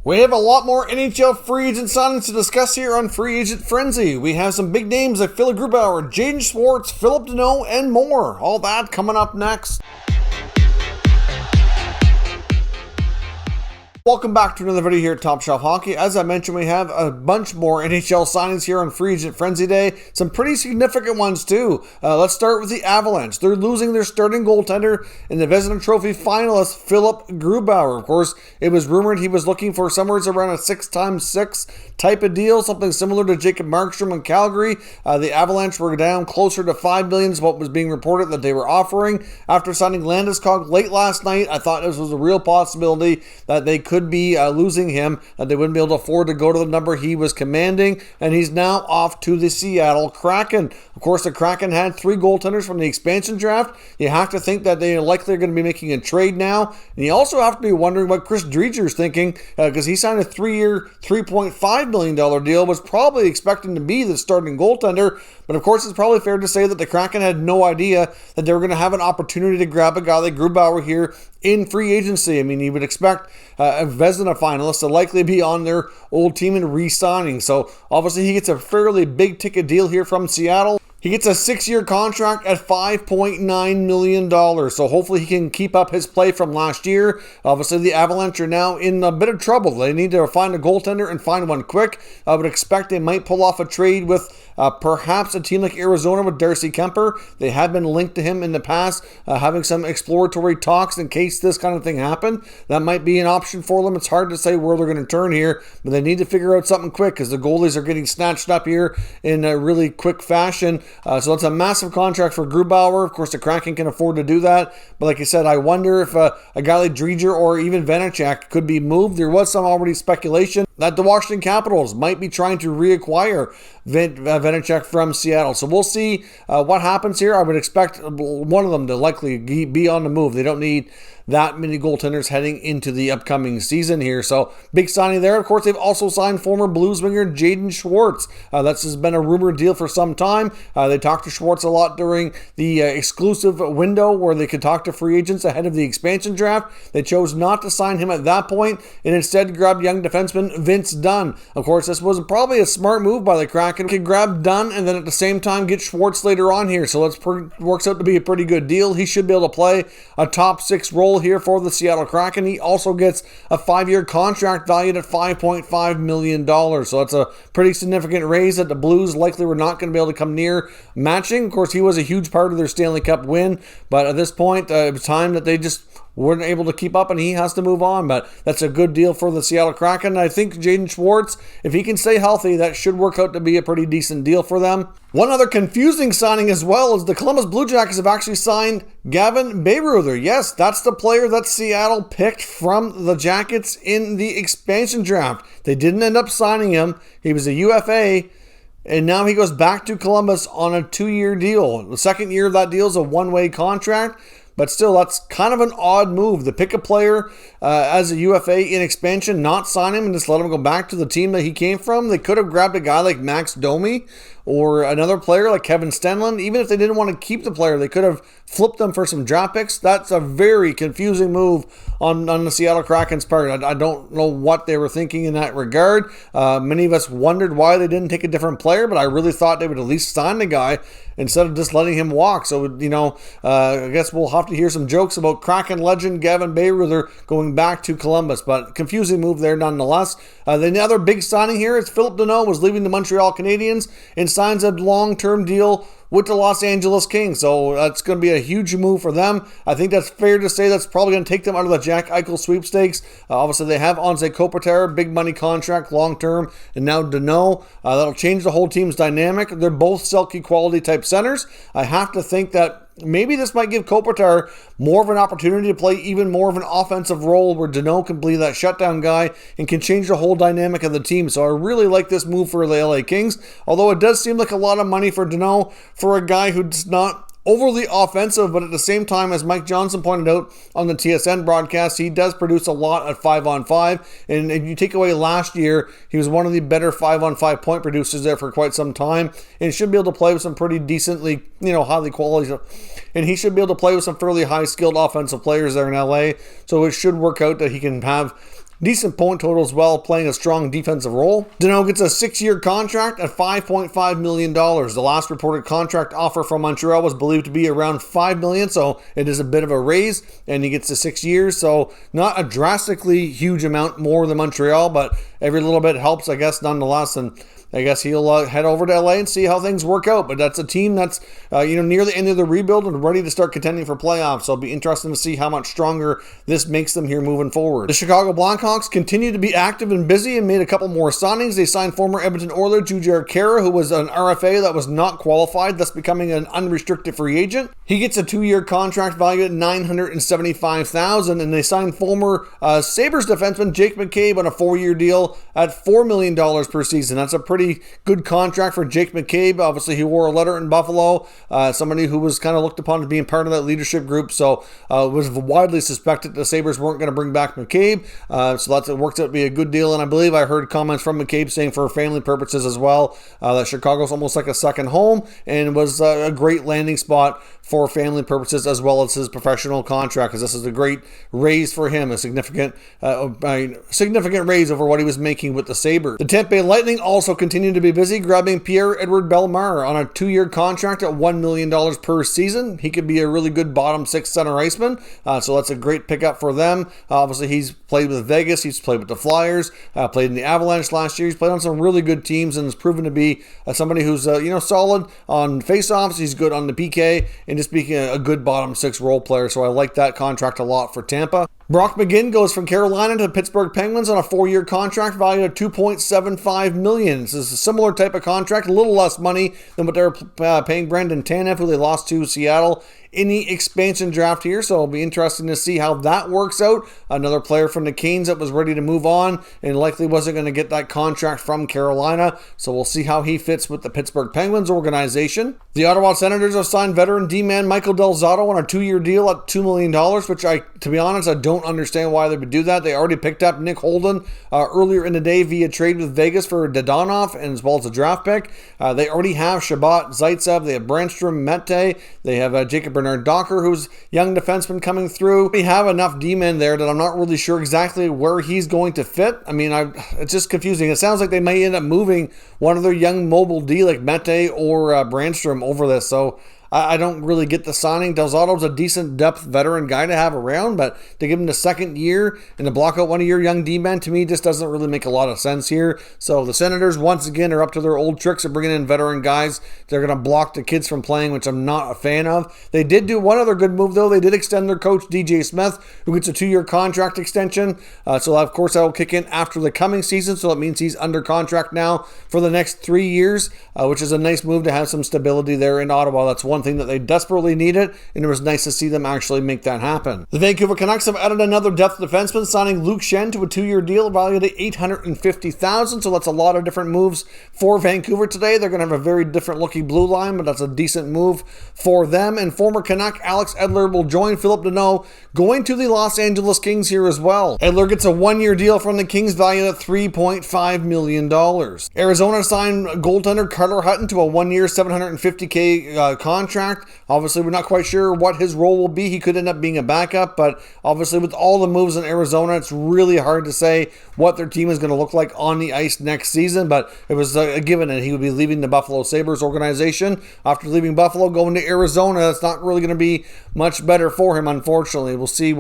We have a lot more NHL free agent signings to discuss here on Free Agent Frenzy. We have some big names like Phillip Grubauer, Jayden Schwartz, Phillip Danault, and more. All that coming up next. Welcome back to another video here at Top Shelf Hockey. As I mentioned, we have a bunch more NHL signings here on Free Agent Frenzy Day. Some pretty significant ones too. Let's start with the Avalanche. They're losing their starting goaltender and the Vezina Trophy finalist, Phillip Grubauer. Of course, it was rumored he was looking for somewhere around a 6x6 type of deal, something similar to Jacob Markstrom in Calgary. The Avalanche were down closer to $5 million is what was being reported that they were offering. After signing Landeskog late last night, I thought this was a real possibility that they could be losing him, that they wouldn't be able to afford to go to the number he was commanding, and he's now off to the Seattle Kraken. Of course, the Kraken had 3 goaltenders from the expansion draft. You have to think that they likely are going to be making a trade now, and you also have to be wondering what Chris Driedger's thinking, because he signed a 3-year, $3.5 million deal, was probably expecting to be the starting goaltender, but of course it's probably fair to say that the Kraken had no idea that they were going to have an opportunity to grab a guy like Grubauer here in free agency. I mean, you would expect a Vezina finalist to likely be on their old team and re-signing. So obviously he gets a fairly big ticket deal here from Seattle. He gets a 6-year contract at $5.9 million, so hopefully he can keep up his play from last year. Obviously, the Avalanche are now in a bit of trouble. They need to find a goaltender and find one quick. I would expect they might pull off a trade with perhaps a team like Arizona with Darcy Kuemper. They have been linked to him in the past, having some exploratory talks in case this kind of thing happened. That might be an option for them. It's hard to say where they're going to turn here, but they need to figure out something quick because the goalies are getting snatched up here in a really quick fashion. So it's a massive contract for Grubauer. Of course, the Kraken can afford to do that. But like I said, I wonder if a guy like Driedger or even Vanacek could be moved. There was some already speculation that the Washington Capitals might be trying to reacquire Vanacek from Seattle. So we'll see what happens here. I would expect one of them to likely be on the move. They don't need that many goaltenders heading into the upcoming season here. So big signing there. Of course, they've also signed former Blues winger Jayden Schwartz. That's has been a rumored deal for some time. They talked to Schwartz a lot during the exclusive window where they could talk to free agents ahead of the expansion draft. They chose not to sign him at that point and instead grabbed young defenseman Vince Dunn. Of course, this was probably a smart move by the Kraken. Could grab Dunn and then at the same time get Schwartz later on here. So it works out to be a pretty good deal. He should be able to play a top 6 role here for the Seattle Kraken. He also gets a 5-year contract valued at $5.5 million. So that's a pretty significant raise that the Blues likely were not going to be able to come near matching. Of course, he was a huge part of their Stanley Cup win, but at this point, it was time that they just weren't able to keep up and he has to move on. But that's a good deal for the Seattle Kraken. I think Jayden Schwartz, if he can stay healthy, that should work out to be a pretty decent deal for them. One other confusing signing as well is the Columbus Blue Jackets have actually signed Gavin Bairuther. Yes, that's the player that Seattle picked from the Jackets in the expansion draft. They didn't end up signing him. He was a UFA. And now he goes back to Columbus on a 2-year deal. The second year of that deal is a one-way contract. But still, that's kind of an odd move to pick a player as a UFA in expansion, not sign him, and just let him go back to the team that he came from. They could have grabbed a guy like Max Domi or another player like Kevin Stenlund. Even if they didn't want to keep the player, they could have flipped them for some draft picks. That's a very confusing move on the Seattle Kraken's part. I don't know what they were thinking in that regard. Many of us wondered why they didn't take a different player, but I really thought they would at least sign the guy instead of just letting him walk. So, I guess we'll have to hear some jokes about Kraken legend Gavin Bairuther going back to Columbus, but confusing move there nonetheless. The other big signing here is Phillip Danault was leaving the Montreal Canadiens and signs a long-term deal with the Los Angeles Kings. So that's going to be a huge move for them. I think that's fair to say that's probably going to take them out of the Jack Eichel sweepstakes. Obviously, they have Anze Kopitar, big money contract, long-term, and now Danault. That'll change the whole team's dynamic. They're both Selke quality type centers. I have to think that maybe this might give Kopitar more of an opportunity to play even more of an offensive role where Danault can be that shutdown guy and can change the whole dynamic of the team. So I really like this move for the LA Kings, although it does seem like a lot of money for Danault for a guy who's not overly offensive, but at the same time, as Mike Johnson pointed out on the TSN broadcast, he does produce a lot at 5-on-5, and if you take away last year, he was one of the better 5-on-5 point producers there for quite some time, and should be able to play with some pretty decently, highly quality, and he should be able to play with some fairly high-skilled offensive players there in LA, so it should work out that he can have decent point total as well, playing a strong defensive role. Danault gets a 6-year contract at $5.5 million. The last reported contract offer from Montreal was believed to be around $5 million, so it is a bit of a raise, and he gets to 6 years, so not a drastically huge amount more than Montreal, but every little bit helps, I guess, nonetheless, and I guess he'll head over to LA and see how things work out. But that's a team that's near the end of the rebuild and ready to start contending for playoffs. So it'll be interesting to see how much stronger this makes them here moving forward. The Chicago Blackhawks continue to be active and busy and made a couple more signings. They signed former Edmonton Oilers Jujhar Khaira, who was an RFA that was not qualified, thus becoming an unrestricted free agent. He gets a 2-year contract valued at $975,000, and they signed former Sabres defenseman Jake McCabe on a 4-year deal at $4 million per season. That's a pretty good contract for Jake McCabe. Obviously, he wore a letter in Buffalo, somebody who was kind of looked upon as being part of that leadership group, so it was widely suspected the Sabres weren't going to bring back McCabe, so it worked out to be a good deal, and I believe I heard comments from McCabe saying for family purposes as well, that Chicago's almost like a second home, and was a great landing spot for family purposes as well as his professional contract, because this is a great raise for him, a significant raise over what he was making with the Sabres. The Tampa Bay Lightning also continued to be busy, grabbing Pierre-Edouard Bellemare on a 2-year contract at $1 million per season. He could be a really good bottom 6 center iceman, so that's a great pickup for them. Obviously, he's played with Vegas, he's played with the Flyers, played in the Avalanche last year. He's played on some really good teams and has proven to be somebody who's solid on faceoffs. He's good on the PK, and just being a good bottom 6 role player, so I like that contract a lot for Tampa. Brock McGinn goes from Carolina to the Pittsburgh Penguins on a 4-year contract valued at $2.75 million. This is a similar type of contract, a little less money than what they're paying Brendan Tanev, who they lost to Seattle in the expansion draft here, so it'll be interesting to see how that works out. Another player from the Canes that was ready to move on and likely wasn't going to get that contract from Carolina, so we'll see how he fits with the Pittsburgh Penguins organization. The Ottawa Senators have signed veteran D-man Michael Delzado on a 2-year deal at $2 million, which to be honest, I don't understand why they would do that. They already picked up Nick Holden earlier in the day via trade with Vegas for Dadonov and as well as a draft pick. They already have Shabbat, Zaitsev, they have Brandstrom, Mete, they have Jacob Bernard Docker, who's young defenseman coming through. We have enough D-men there that I'm not really sure exactly where he's going to fit. I mean, it's just confusing. It sounds like they may end up moving one of their young mobile D like Mete or Brandstrom over this, so I don't really get the signing. Delzado's a decent depth veteran guy to have around, but to give him the 2nd year and to block out one of your young D-men, to me, just doesn't really make a lot of sense here. So the Senators, once again, are up to their old tricks of bringing in veteran guys. They're going to block the kids from playing, which I'm not a fan of. They did do one other good move, though. They did extend their coach, DJ Smith, who gets a 2-year contract extension. So, of course, that will kick in after the coming season, so that means he's under contract now for the next 3 years, which is a nice move to have some stability there in Ottawa. That's one thing that they desperately needed, and it was nice to see them actually make that happen. The Vancouver Canucks have added another depth defenseman, signing Luke Schenn to a 2-year deal valued at $850,000, so that's a lot of different moves for Vancouver today. They're going to have a very different looking blue line, but that's a decent move for them. And former Canuck Alex Edler will join Phllip Danault, going to the Los Angeles Kings here as well. Edler gets a 1-year deal from the Kings valued at $3.5 million. Arizona signed goaltender Carter Hutton to a 1-year $750K contract. Obviously, we're not quite sure what his role will be. He could end up being a backup, but obviously with all the moves in Arizona, it's really hard to say what their team is going to look like on the ice next season, but it was a given that he would be leaving the Buffalo Sabres organization. After leaving Buffalo, going to Arizona, that's not really going to be much better for him, unfortunately. We'll see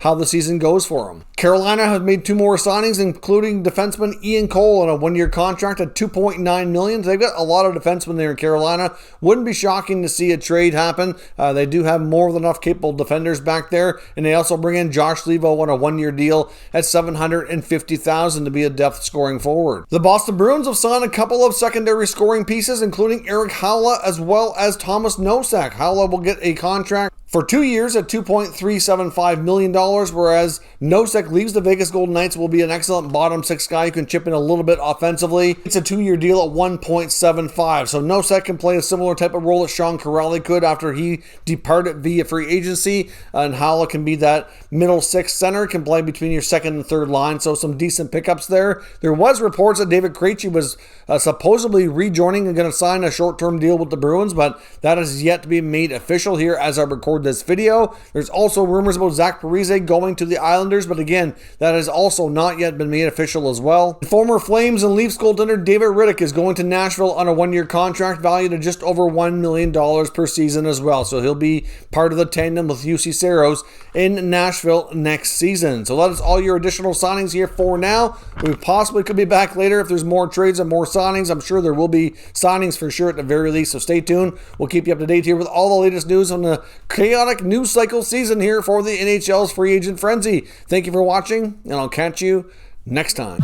how the season goes for him. Carolina has made 2 more signings, including defenseman Ian Cole on a 1-year contract at $2.9 million. They've got a lot of defensemen there in Carolina. Wouldn't be shocking to see a trade happen. They do have more than enough capable defenders back there, and they also bring in Josh Levo on a 1-year deal at $750,000 to be a depth scoring forward. The Boston Bruins have signed a couple of secondary scoring pieces, including Eric Haula as well as Thomas Nosek. Haula will get a contract for 2 years at $2.375 million, whereas Nosek leaves the Vegas Golden Knights, will be an excellent bottom 6 guy who can chip in a little bit offensively. It's a 2-year deal at $1.75, so Nosek can play a similar type of role that Sean Corrali could after he departed via free agency, and Haula can be that middle 6 center, can play between your 2nd and 3rd line, so some decent pickups there. There was reports that David Krejci was supposedly rejoining and going to sign a short-term deal with the Bruins, but that is yet to be made official here as I record record this video. There's also rumors about Zach Parise going to the Islanders, but again, that has also not yet been made official as well. Former Flames and Leafs goaltender David Rittich is going to Nashville on a one-year contract valued at just over $1 million per season as well. So he'll be part of the tandem with UC Saros in Nashville next season. So that is all your additional signings here for now. We possibly could be back later if there's more trades and more signings. I'm sure there will be signings for sure at the very least, so stay tuned. We'll keep you up to date here with all the latest news on the chaotic news cycle season here for the NHL's free agent frenzy. Thank you for watching, and I'll catch you next time.